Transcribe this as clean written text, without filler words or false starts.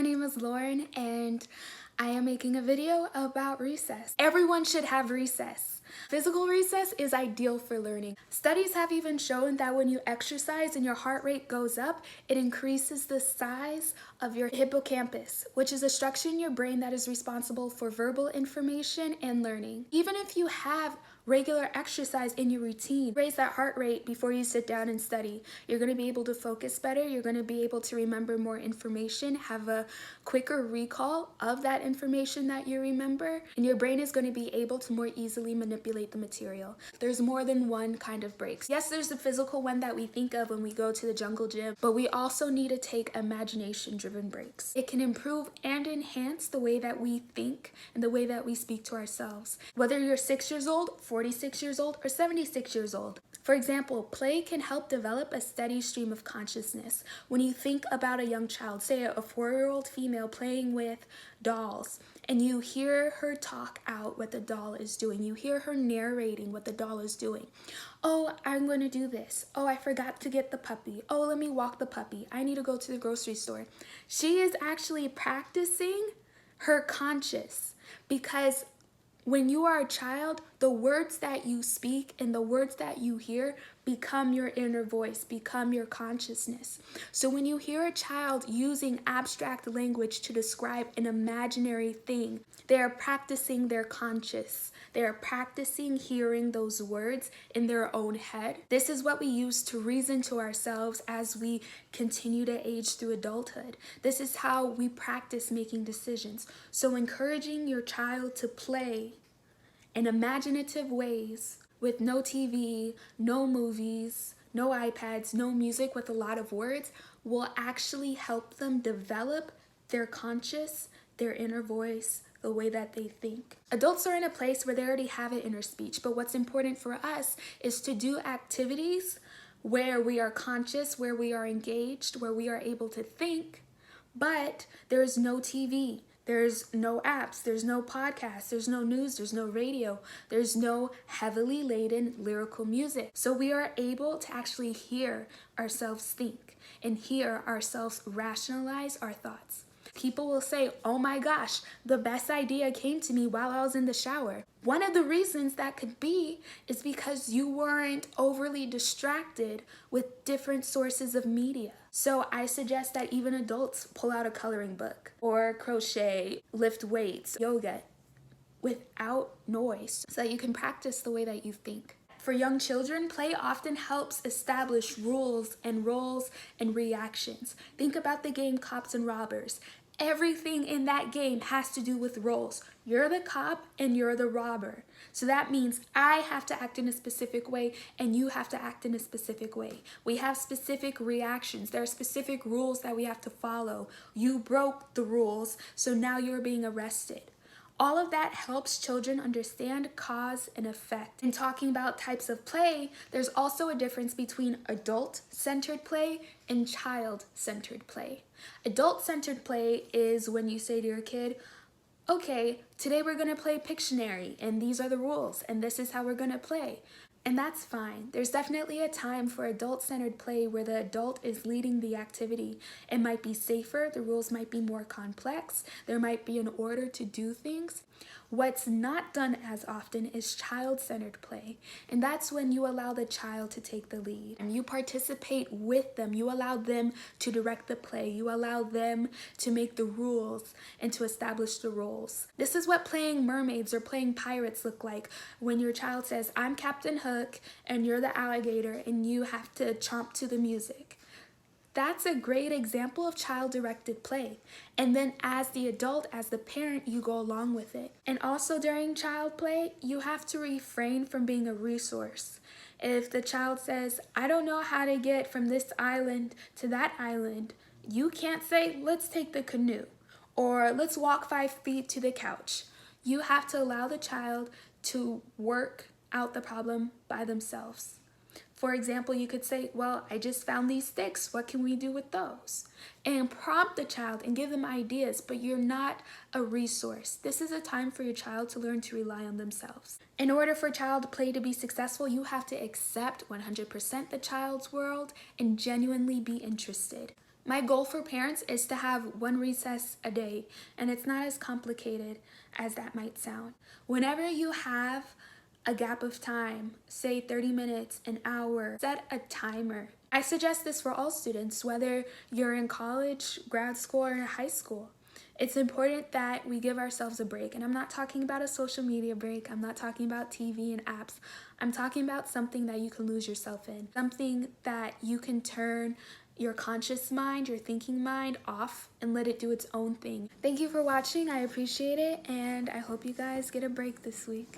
my name is Lauren and I am making a video about recess. Everyone should have recess. Physical recess is ideal for learning. Studies have even shown that when you exercise and your heart rate goes up, it increases the size of your hippocampus, which is a structure in your brain that is responsible for verbal information and learning. Even if you have regular exercise in your routine, raise that heart rate before you sit down and study. You're going to be able to focus better. You're going to be able to remember more information, have a quicker recall of that information that you remember, and your brain is going to be able to more easily manipulate the material. There's more than one kind of breaks. Yes, there's the physical one that we think of when we go to the jungle gym, but we also need to take imagination-driven breaks. It can improve and enhance the way that we think and the way that we speak to ourselves. Whether you're 6 years old, 46 years old, or 76 years old. For example, play can help develop a steady stream of consciousness. When you think about a young child, say a 4-year-old female playing with dolls, and you hear her talk out what the doll is doing. You hear her narrating what the doll is doing. Oh, I'm going to do this. Oh, I forgot to get the puppy. Oh, let me walk the puppy. I need to go to the grocery store. She is actually practicing her conscious, because when you are a child, the words that you speak and the words that you hear become your inner voice, become your consciousness. So when you hear a child using abstract language to describe an imaginary thing, they are practicing their conscious. They are practicing hearing those words in their own head. This is what we use to reason to ourselves as we continue to age through adulthood. This is how we practice making decisions. So encouraging your child to play in imaginative ways with no TV, no movies, no iPads, no music with a lot of words will actually help them develop their conscious, their inner voice, the way that they think. Adults are in a place where they already have an inner speech, but what's important for us is to do activities where we are conscious, where we are engaged, where we are able to think, but there's no TV. There's no apps, there's no podcasts, there's no news, there's no radio, there's no heavily laden lyrical music. So we are able to actually hear ourselves think and hear ourselves rationalize our thoughts. People will say, oh my gosh, the best idea came to me while I was in the shower. One of the reasons that could be is because you weren't overly distracted with different sources of media. So I suggest that even adults pull out a coloring book or crochet, lift weights, yoga without noise so that you can practice the way that you think. For young children, play often helps establish rules and roles and reactions. Think about the game Cops and Robbers. Everything in that game has to do with roles. You're the cop and you're the robber. So that means I have to act in a specific way and you have to act in a specific way. We have specific reactions. There are specific rules that we have to follow. You broke the rules, so now you're being arrested. All of that helps children understand cause and effect. In talking about types of play, there's also a difference between adult-centered play and child-centered play. Adult-centered play is when you say to your kid, okay, today we're going to play Pictionary, and these are the rules, and this is how we're going to play. And that's fine. There's definitely a time for adult-centered play where the adult is leading the activity. It might be safer, the rules might be more complex, there might be an order to do things. What's not done as often is child-centered play, and that's when you allow the child to take the lead. And you participate with them, you allow them to direct the play, you allow them to make the rules and to establish the roles. This is what playing mermaids or playing pirates look like when your child says, I'm Captain Hook and you're the alligator and you have to chomp to the music. That's a great example of child-directed play. And then as the adult, as the parent, you go along with it. And also during child play, you have to refrain from being a resource. If the child says, I don't know how to get from this island to that island, you can't say, let's take the canoe, or let's walk 5 feet to the couch. You have to allow the child to work out the problem by themselves. For example, you could say, well, I just found these sticks. What can we do with those? And prompt the child and give them ideas, but you're not a resource. This is a time for your child to learn to rely on themselves. In order for child play to be successful, you have to accept 100% the child's world and genuinely be interested. My goal for parents is to have one recess a day, and it's not as complicated as that might sound. Whenever you have a gap of time, say 30 minutes, an hour, set a timer. I suggest this for all students, whether you're in college, grad school, or high school. It's important that we give ourselves a break, and I'm not talking about a social media break. I'm not talking about TV and apps. I'm talking about something that you can lose yourself in, something that you can turn your conscious mind, your thinking mind off and let it do its own thing. Thank you for watching. I appreciate it, and I hope you guys get a break this week.